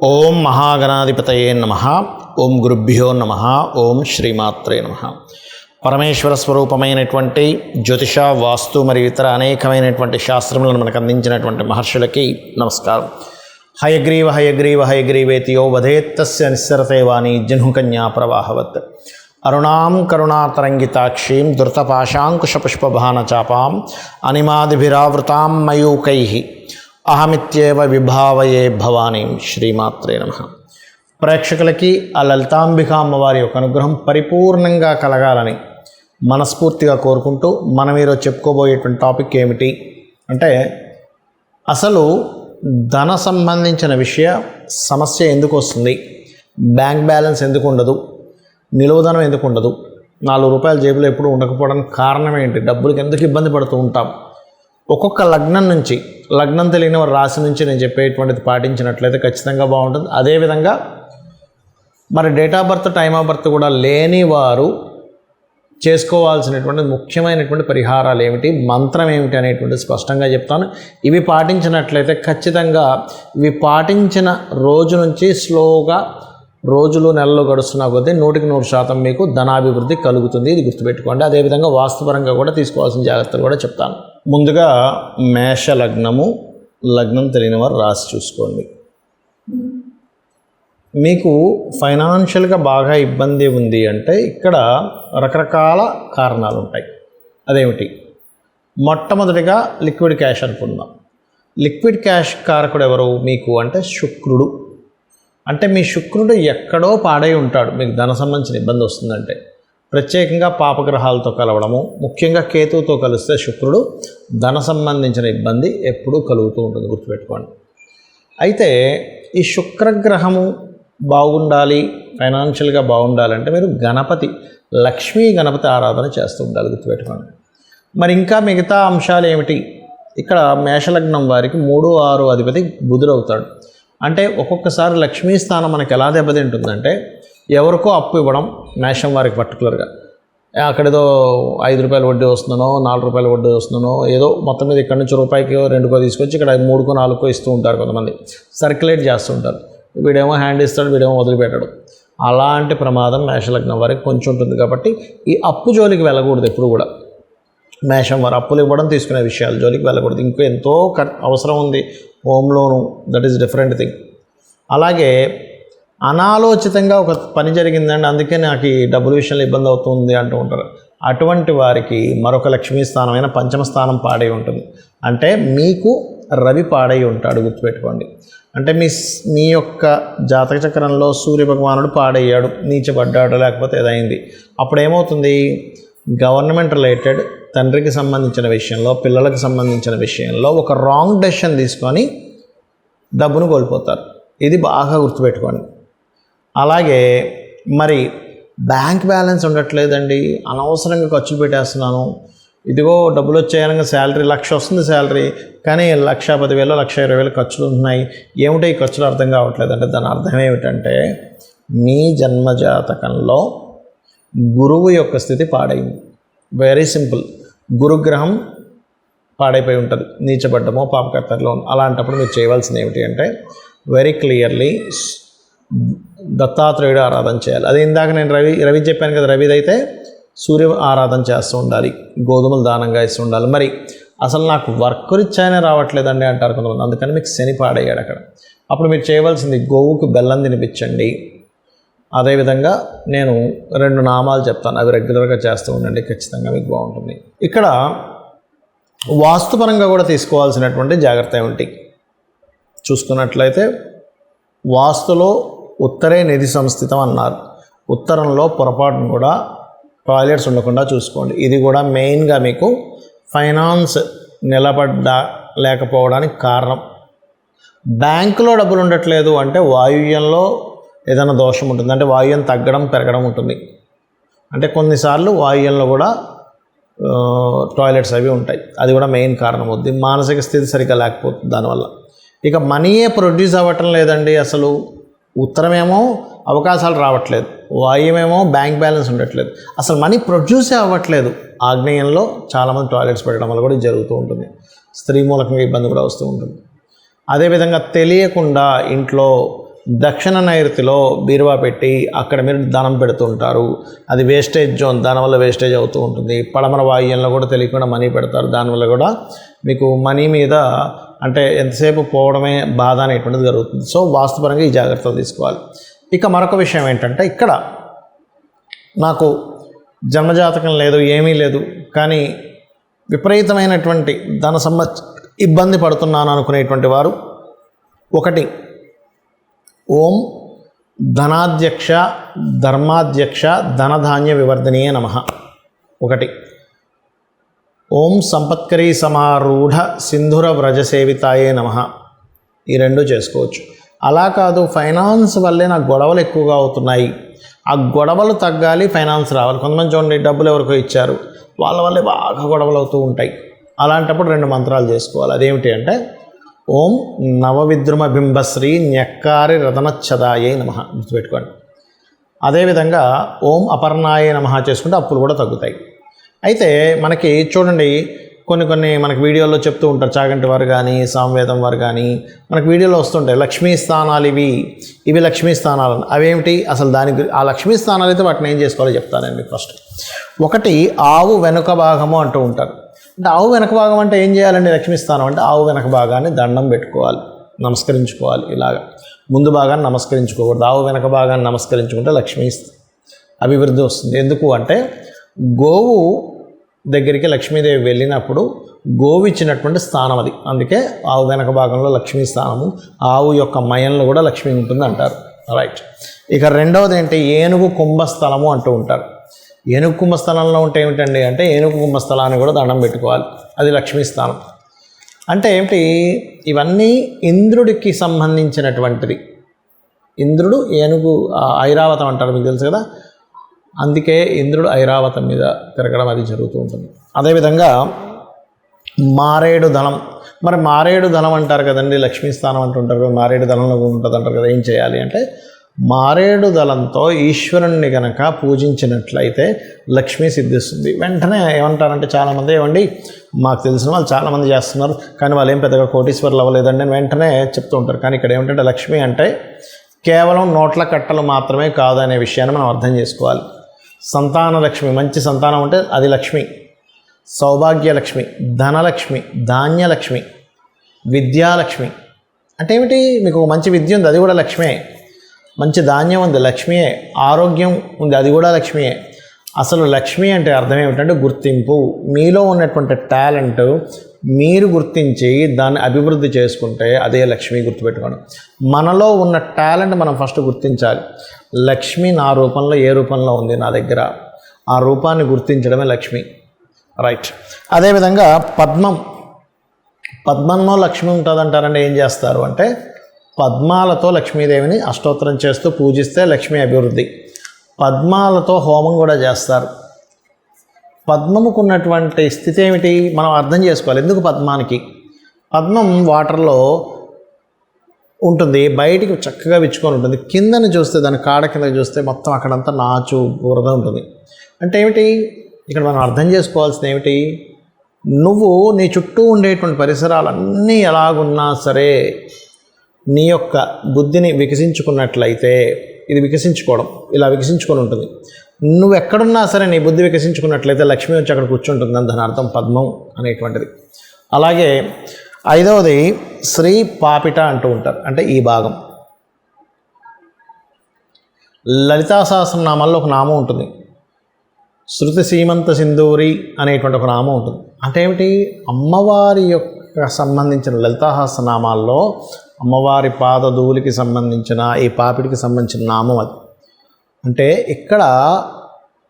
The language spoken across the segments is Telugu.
ఓం మహాగణాధిపతయే నమః. ఓం గురుభ్యో నమః. ఓం శ్రీమాత్రే నమః. పరమేశ్వర స్వరూపమైనటువంటి జ్యోతిష, వాస్తు మరియు ఇతర అనేకమైనటువంటి శాస్త్రములను మనకు అందించినటువంటి మహర్షులకి నమస్కారం. హయగ్రీవ హయగ్రీవ హయగ్రీవేతియో వధేత్తస్య నిస్సరతే వాణి జహ్నుకన్యా ప్రవాహవత్. అరుణాం కరుణాతరంగితాక్షీం ధృతపాశాంకుశపుష్పభానచాపాం అనిమాదిభిరావృతాం మయూకైః అహమిత్యేవ విభావయే భవానీం. శ్రీమాత్రే నమః. ప్రేక్షకులకి ఆ లలితాంబిక అమ్మవారి యొక్క అనుగ్రహం పరిపూర్ణంగా కలగాలని మనస్ఫూర్తిగా కోరుకుంటూ మనం ఈరోజు చెప్పుకోబోయేటువంటి టాపిక్ ఏమిటి అంటే, అసలు ధన సంబంధించిన సమస్య ఎందుకు వస్తుంది, బ్యాంక్ బ్యాలెన్స్ ఎందుకు ఉండదు, నిలువధనం ఎందుకు ఉండదు, 4 రూపాయల జేబులో ఎప్పుడు ఉండకపోవడానికి కారణం ఏంటి, డబ్బులకి ఎందుకు ఇబ్బంది పడుతూ ఉంటాం, ఒక్కొక్క లగ్నం తెలియని వారి రాశి నుంచి నేను చెప్పేటువంటిది పాటించినట్లయితే ఖచ్చితంగా బాగుంటుంది. అదేవిధంగా మరి date of birth, time of birth కూడా లేని వారు చేసుకోవాల్సినటువంటి ముఖ్యమైనటువంటి పరిహారాలు ఏమిటి, మంత్రం ఏమిటి అనేటువంటిది స్పష్టంగా చెప్తాను. ఇవి పాటించినట్లయితే ఖచ్చితంగా ఇవి పాటించిన రోజు నుంచి స్లోగా రోజులు నెలలు గడుస్తున్న కొద్దీ 100% మీకు ధనాభివృద్ధి కలుగుతుంది. ఇది గుర్తుపెట్టుకోండి. అదేవిధంగా వాస్తుపరంగా కూడా తీసుకోవాల్సిన జాగ్రత్తలు కూడా చెప్తాను. ముందుగా మేష లగ్నం తెలియని వారు రాసి చూసుకోండి. మీకు ఫైనాన్షియల్గా బాగా ఇబ్బంది ఉంది అంటే ఇక్కడ రకరకాల కారణాలు ఉంటాయి. అదేమిటి, మొట్టమొదటిగా లిక్విడ్ క్యాష్ అనుకుందాం. లిక్విడ్ క్యాష్ కారకుడు ఎవరు మీకు అంటే శుక్రుడు. అంటే మీ శుక్రుడు ఎక్కడో పాడై ఉంటాడు. మీకు ధన సంబంధించిన ఇబ్బంది వస్తుందంటే ప్రత్యేకంగా పాపగ్రహాలతో కలవడము, ముఖ్యంగా కేతువుతో కలిస్తే శుక్రుడు ధన సంబంధించిన ఇబ్బంది ఎప్పుడూ కలుగుతూ ఉంటుంది, గుర్తుపెట్టుకోండి. అయితే ఈ శుక్రగ్రహము బాగుండాలి, ఫైనాన్షియల్గా బాగుండాలంటే మీరు లక్ష్మీ గణపతి ఆరాధన చేస్తూ ఉండాలి, గుర్తుపెట్టుకోండి. మరి ఇంకా మిగతా అంశాలు ఏమిటి, ఇక్కడ మేషలగ్నం వారికి 3, 6 అధిపతి బుధుడు అవుతాడు. అంటే ఒక్కొక్కసారి లక్ష్మీ స్థానం మనకు ఎలా దెబ్బతింటుందంటే, ఎవరికో అప్పు ఇవ్వడం, మేషం వారికి పర్టికులర్గా అక్కడేదో 5 రూపాయల వడ్డీ వస్తుందనో 4 రూపాయల వడ్డీ వస్తుందనో ఏదో మొత్తం మీద ఇక్కడ నుంచి రూపాయికో 2కో తీసుకొచ్చి ఇక్కడ 3కో 4కో ఇస్తూ ఉంటారు. కొంతమంది సర్క్యులేట్ చేస్తూ ఉంటారు. వీడేమో హ్యాండ్ ఇస్తాడు, వీడేమో వదిలిపెట్టాడు. అలాంటి ప్రమాదం మేషలగ్నం వారికి కొంచెం ఉంటుంది. కాబట్టి ఈ అప్పు జోలికి వెళ్ళకూడదు ఎప్పుడు కూడా. మేషం వారు అప్పులు ఇవ్వడం, తీసుకునే విషయాల జోలికి వెళ్ళకూడదు. ఇంకో ఎంతో అవసరం ఉంది home loan, that is different thing. అలాగే అనాలోచితంగా ఒక పని జరిగిందండి, అందుకే నాకు ఈ డబ్బుల విషయంలో ఇబ్బంది అవుతుంది అంటూ ఉంటారు. అటువంటి వారికి మరొక లక్ష్మీ స్థానమైన పంచమ స్థానం పాడై ఉంటుంది. అంటే మీకు రవి పాడై ఉంటాడు, గుర్తుపెట్టుకోండి. అంటే మీ యొక్క జాతక చక్రంలో సూర్య భగవానుడు పాడయ్యాడు, నీచబడ్డాడు, లేకపోతే ఏదైంది. అప్పుడు ఏమవుతుంది, గవర్నమెంట్ రిలేటెడ్ తండ్రికి సంబంధించిన విషయంలో, పిల్లలకు సంబంధించిన విషయంలో ఒక రాంగ్ డెసిషన్ తీసుకొని డబ్బును కోల్పోతారు. ఇది బాగా గుర్తుపెట్టుకోండి. అలాగే మరి బ్యాంక్ బ్యాలెన్స్ ఉండట్లేదండి, అనవసరంగా ఖర్చులు పెట్టేస్తున్నాను, ఇదిగో డబ్బులు వచ్చాయనగా శాలరీ 1,00,000 వస్తుంది శాలరీ, కానీ 1,10,000 1,20,000 ఖర్చులు ఉంటున్నాయి. ఏమిటో ఈ ఖర్చులు అర్థం కావట్లేదు అంటే దాని అర్థం ఏమిటంటే మీ జన్మజాతకంలో గురువు యొక్క స్థితి పాడైంది. Very simple. గురుగ్రహం పాడైపోయి ఉంటుంది, నీచబడ్డమో పాపకర్తలో. అలాంటప్పుడు మీరు చేయవలసింది ఏమిటి అంటే వెరీ క్లియర్లీ దత్తాత్రేయుడు ఆరాధన చేయాలి. అది ఇందాక నేను రవి చెప్పాను కదా, రవిదైతే సూర్య ఆరాధన చేస్తూ ఉండాలి, గోధుమలు దానంగా ఇస్తూ ఉండాలి. మరి అసలు నాకు వర్క్ రిచ్చానే రావట్లేదండి అంటారు కొంతమంది, అందుకని మీకు శని పాడయ్యాడు అక్కడ. అప్పుడు మీరు చేయవలసింది గోవుకు బెల్లం తినిపించండి. అదేవిధంగా నేను 2 నామాలు చెప్తాను, అవి రెగ్యులర్గా చేస్తూ ఉండండి, ఖచ్చితంగా మీకు బాగుంటుంది. ఇక్కడ వాస్తుపరంగా కూడా తీసుకోవాల్సినటువంటి జాగ్రత్త ఏమిటి చూసుకున్నట్లయితే, వాస్తులో ఉత్తరే నిధి సంస్థితం అన్నారు. ఉత్తరంలో పొరపాటును కూడా టాయిలెట్స్ ఉండకుండా చూసుకోండి. ఇది కూడా మెయిన్గా మీకు ఫైనాన్స్ లేకపోవడానికి కారణం. బ్యాంకులో డబ్బులు ఉండట్లేదు అంటే వాయువ్యంలో ఏదైనా దోషం ఉంటుంది, అంటే వాయువ్యం తగ్గడం పెరగడం ఉంటుంది. అంటే కొన్నిసార్లు వాయువ్యంలో కూడా టాయిలెట్స్ అవి ఉంటాయి, అది కూడా మెయిన్ కారణం అవుద్ది. మానసిక స్థితి సరిగ్గా లేకపోతుంది దానివల్ల. ఇక మనీయే ప్రొడ్యూస్ అవ్వటం లేదండి. అసలు ఉత్తరమేమో అవకాశాలు రావట్లేదు, వాయువ్యమేమో బ్యాంక్ బ్యాలెన్స్ ఉండట్లేదు, అసలు మనీ ప్రొడ్యూసే అవ్వట్లేదు. ఆగ్నేయంలో చాలామంది టాయిలెట్స్ పెట్టడం వల్ల కూడా జరుగుతూ ఉంటుంది. స్త్రీ మూలకంగా ఇబ్బంది కూడా వస్తూ ఉంటుంది. అదేవిధంగా తెలియకుండా ఇంట్లో దక్షిణ నైరుతిలో బీరువా పెట్టి అక్కడ మీరు ధనం పెడుతూ ఉంటారు. అది వేస్టేజ్ జోన్, దానివల్ల వేస్టేజ్ అవుతూ ఉంటుంది. పడమర వాయువ్యంలో కూడా తెలియకుండా మనీ పెడతారు, దానివల్ల కూడా మీకు మనీ మీద అంటే ఎంతసేపు పోవడమే బాధ అనేటువంటిది జరుగుతుంది. సో వాస్తుపరంగా ఈ జాగ్రత్తలు తీసుకోవాలి. ఇక మరొక విషయం ఏంటంటే, ఇక్కడ నాకు జన్మజాతకం లేదు, ఏమీ లేదు, కానీ విపరీతమైనటువంటి ధన ఇబ్బంది పడుతున్నాను అనుకునేటువంటి వారు, ఒకటి ఓం ధనాధ్యక్ష ధర్మాధ్యక్ష ధనధాన్య వివర్ధనీయ నమః, ఒకటి ఓం సంపత్కరీ సమారూఢ సింధుర వ్రజసేవితాయే నమః, ఈ రెండు చేసుకోవచ్చు. అలా కాదు, ఫైనాన్స్ వల్లే నాకు గొడవలు ఎక్కువగా అవుతున్నాయి, ఆ గొడవలు తగ్గాలి, ఫైనాన్స్ రావాలి. కొంతమంది చూడండి, డబ్బులు ఎవరికో ఇచ్చారు, వాళ్ళ వల్లే బాగా గొడవలు అవుతూ ఉంటాయి. అలాంటప్పుడు 2 మంత్రాలు చేసుకోవాలి. అదేమిటి అంటే, ఓం నవవిద్రుమ బింబశ్రీ న్యక్కారి రతనచ్చదాయే నమః, గుర్తుపెట్టుకోండి. అదేవిధంగా ఓం అపర్ణాయే నమః చేసుకుంటే అప్పులు కూడా తగ్గుతాయి. అయితే మనకి చూడండి, కొన్ని మనకి వీడియోలో చెప్తూ ఉంటారు, చాగంటి వారు కానీ సామవేదం వారు కానీ మనకి వీడియోలో వస్తుంటాయి, లక్ష్మీ స్థానాలు ఇవి లక్ష్మీ స్థానాలు. అవేమిటి అసలు? ఆ లక్ష్మీ స్థానాలు అయితే వాటిని ఏం చేసుకోవాలో చెప్తాను మీకు. ఫస్ట్ ఒకటి ఆవు వెనుక భాగము అంటూ ఉంటారు. అంటే ఆవు వెనక భాగం అంటే ఏం చేయాలండి? లక్ష్మీ స్థానం అంటే ఆవు వెనక భాగాన్ని దండం పెట్టుకోవాలి, నమస్కరించుకోవాలి. ఇలాగా ముందు భాగాన్ని నమస్కరించుకోకూడదు, ఆవు వెనక భాగాన్ని నమస్కరించుకుంటే లక్ష్మీ అభివృద్ధి వస్తుంది. ఎందుకు అంటే, గోవు దగ్గరికి లక్ష్మీదేవి వెళ్ళినప్పుడు గోవు ఇచ్చినటువంటి స్థానం అది, అందుకే ఆవు వెనక భాగంలో లక్ష్మీ స్థానము, ఆవు యొక్క మయంలో కూడా లక్ష్మి ఉంటుంది అంటారు. రైట్. ఇక రెండవది ఏంటి? ఏనుగు కుంభస్థలము అంటూ ఉంటారు. ఏనుగు కుంభస్థలంలో ఉంటే ఏమిటండి అంటే, ఏనుగు కుంభస్థలాన్ని కూడా దండం పెట్టుకోవాలి, అది లక్ష్మీ స్థానం. అంటే ఏమిటి? ఇవన్నీ ఇంద్రుడికి సంబంధించినటువంటిది. ఇంద్రుడు ఏనుగు ఐరావతం అంటారు, మీకు తెలుసు కదా, అందుకే ఇంద్రుడు ఐరావతం మీద తిరగడం అది జరుగుతూ ఉంటుంది. అదేవిధంగా మారేడు దళం, మరి మారేడు దళం అంటారు కదండి, లక్ష్మీ స్థానం అంటుంటారు కదా, మారేడు దళంలో ఉంటుంది అంటారు కదా. ఏం చేయాలి అంటే, మారేడు దళంతో ఈశ్వరుణ్ణి కనుక పూజించినట్లయితే లక్ష్మీ సిద్ధిస్తుంది. వెంటనే ఏమంటారంటే చాలామంది, ఏమండి మాకు తెలిసిన వాళ్ళు చాలామంది చేస్తున్నారు, కానీ వాళ్ళు ఏం పెద్దగా కోటీశ్వరులు అవ్వలేదండి అని వెంటనే చెప్తూ ఉంటారు. కానీ ఇక్కడ ఏమిటంటే, లక్ష్మి అంటే కేవలం నోట్ల కట్టలు మాత్రమే కాదు అనే విషయాన్ని మనం అర్థం చేసుకోవాలి. సంతాన లక్ష్మి, మంచి సంతానం ఉంటే అది లక్ష్మి, సౌభాగ్యలక్ష్మి, ధనలక్ష్మి, ధాన్యలక్ష్మి, విద్యాలక్ష్మి. అంటే ఏమిటి? మీకు ఒక మంచి విద్య ఉంది, అది కూడా లక్ష్మే. మంచి ధాన్యం ఉంది, లక్ష్మియే. ఆరోగ్యం ఉంది, అది కూడా లక్ష్మియే. అసలు లక్ష్మి అంటే అర్థం ఏమిటంటే గుర్తింపు. మీలో ఉన్నటువంటి టాలెంట్ మీరు గుర్తించి దాన్ని అభివృద్ధి చేసుకుంటే అదే లక్ష్మి. గుర్తుపెట్టుకోండి, మనలో ఉన్న టాలెంట్ మనం ఫస్ట్ గుర్తించాలి. లక్ష్మి నా రూపంలో ఏ రూపంలో ఉంది నా దగ్గర, ఆ రూపాన్ని గుర్తించడమే లక్ష్మి. రైట్. అదేవిధంగా పద్మంలో లక్ష్మి ఉంటుందంటారంటే ఏం చేస్తారు అంటే, పద్మాలతో లక్ష్మీదేవిని అష్టోత్తరం చేస్తూ పూజిస్తే లక్ష్మీ అభివృద్ధి. పద్మాలతో హోమం కూడా చేస్తారు. పద్మముకు ఉన్నటువంటి స్థితి ఏమిటి మనం అర్థం చేసుకోవాలి. ఎందుకు పద్మానికి? పద్మం వాటర్లో ఉంటుంది, బయటికి చక్కగా విచ్చుకొని ఉంటుంది. కిందని చూస్తే, దాని కాడ కింద చూస్తే మొత్తం అక్కడంతా నాచు బురద ఉంటుంది. అంటే ఏమిటి? ఇక్కడ మనం అర్థం చేసుకోవాల్సింది ఏమిటి? నువ్వు నీ చుట్టూ ఉండేటువంటి పరిసరాలన్నీ ఎలాగున్నా సరే నీ యొక్క బుద్ధిని వికసించుకున్నట్లయితే, ఇది వికసించుకోవడం ఇలా వికసించుకొని ఉంటుంది. నువ్వు ఎక్కడున్నా సరే నీ బుద్ధి వికసించుకున్నట్లయితే లక్ష్మి వచ్చి అక్కడ కూర్చుంటుందని దాని అర్థం పద్మం అనేటువంటిది. అలాగే ఐదవది శ్రీ పాపిట అంటూ ఉంటారు. అంటే ఈ భాగం లలితా సహస్రనామాల్లో ఒక నామం ఉంటుంది, శృతి సీమంత సింధూరి అనేటువంటి ఒక నామం ఉంటుంది. అంటే ఏమిటి? అమ్మవారి యొక్క సంబంధించిన లలితా సహస్రనామాల్లో అమ్మవారి పాదధూలికి సంబంధించిన ఈ పాపిడికి సంబంధించిన నామం అది. అంటే ఇక్కడ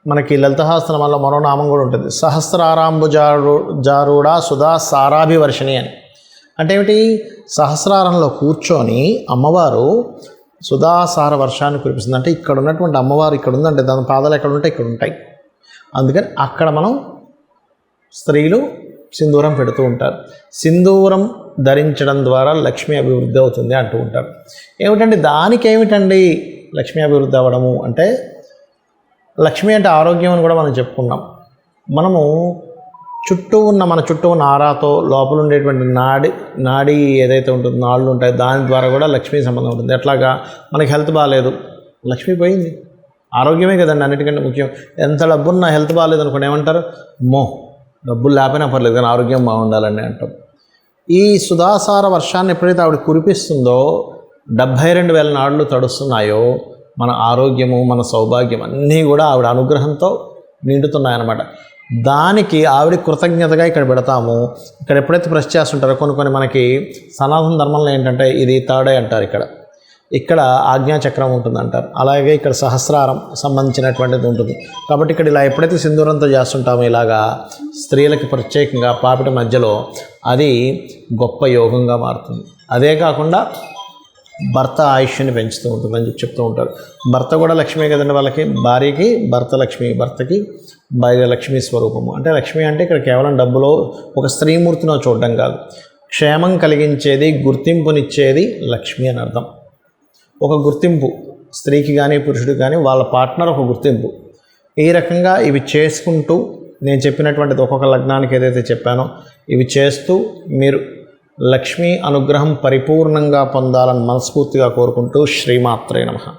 మనకి లలిత సహస్రనామాల్లో మరో నామం కూడా ఉంటుంది, సహస్రారాంబుజారూఢ సుధా సారాభివర్షిణి అని. అంటే ఏమిటి? సహస్రారంలో కూర్చొని అమ్మవారు సుధాసార వర్షాన్ని కురిపిస్తుంది. అంటే ఇక్కడ ఉన్నటువంటి అమ్మవారు ఇక్కడ ఉందంటే దాని పాదాలు ఎక్కడ ఉంటాయి? ఇక్కడ ఉంటాయి. అందుకని అక్కడ మనం స్త్రీలు సింధూరం పెడుతూ ఉంటారు. సింధూరం ధరించడం ద్వారా లక్ష్మీ అభివృద్ధి అవుతుంది అంటూ ఉంటారు. ఏమిటండి దానికి ఏమిటండి లక్ష్మీ అభివృద్ధి అవ్వడము అంటే? లక్ష్మి అంటే ఆరోగ్యం అని కూడా మనం చెప్పుకున్నాం. మనము మన చుట్టూ ఉన్న ఆరాతో లోపల ఉండేటువంటి నాడి ఏదైతే ఉంటుందో, నాళ్ళు ఉంటాయి, దాని ద్వారా కూడా లక్ష్మీ సంబంధం ఉంటుంది. ఎట్లాగా మనకి హెల్త్ బాగాలేదు, లక్ష్మీ పోయింది. ఆరోగ్యమే కదండి అన్నిటికంటే ముఖ్యం. ఎంత డబ్బున్నా హెల్త్ బాగాలేదు అనుకోండి ఏమంటారు, డబ్బులు లేకపోయినా పర్లేదు కానీ ఆరోగ్యం బాగుండాలని అంటాం. ఈ సుధాసార వర్షాన్ని ఎప్పుడైతే ఆవిడ కురిపిస్తుందో 72,000 నాళ్ళు తడుస్తున్నాయో మన ఆరోగ్యము, మన సౌభాగ్యం అన్నీ కూడా ఆవిడ అనుగ్రహంతో నిండుతున్నాయన్నమాట. దానికి ఆవిడ కృతజ్ఞతగా ఇక్కడ పెడతాము. ఇక్కడ ఎప్పుడైతే ప్రెస్ చేస్తుంటారో కొన్ని మనకి సనాతన ధర్మంలో ఏంటంటే ఇది థర్డ్ ఐ అంటారు, ఇక్కడ ఆజ్ఞాచక్రం ఉంటుంది అంటారు. అలాగే ఇక్కడ సహస్రారం సంబంధించినటువంటిది ఉంటుంది. కాబట్టి ఇక్కడ ఇలా ఎప్పుడైతే సింధూరంతో చేస్తుంటామో ఇలాగా స్త్రీలకి ప్రత్యేకంగా పాపిట మధ్యలో అది గొప్ప యోగంగా మారుతుంది. అదే కాకుండా భర్త ఆయుష్ని పెంచుతూ ఉంటుందని చెప్తూ ఉంటారు. భర్త కూడా లక్ష్మీ కదండి, వాళ్ళకి భార్యకి భర్త లక్ష్మి, భర్తకి భార్య లక్ష్మీ స్వరూపము. అంటే లక్ష్మి అంటే ఇక్కడ కేవలం డబ్బులో ఒక స్త్రీమూర్తినో చూడడం కాదు, క్షేమం కలిగించేది, గుర్తింపునిచ్చేది లక్ష్మి అని అర్థం. ఒక గుర్తింపు స్త్రీకి కానీ పురుషుడికి కానీ వాళ్ళ పార్ట్నర్ ఒక గుర్తింపు. ఈ రకంగా ఇవి చేసుకుంటూ నేను చెప్పినటువంటిది ఒక్కొక్క లగ్నానికి ఏదైతే చెప్పానో ఇవి చేస్తూ మీరు లక్ష్మీ అనుగ్రహం పరిపూర్ణంగా పొందాలని మనస్ఫూర్తిగా కోరుకుంటూ శ్రీమాత్రే నమః.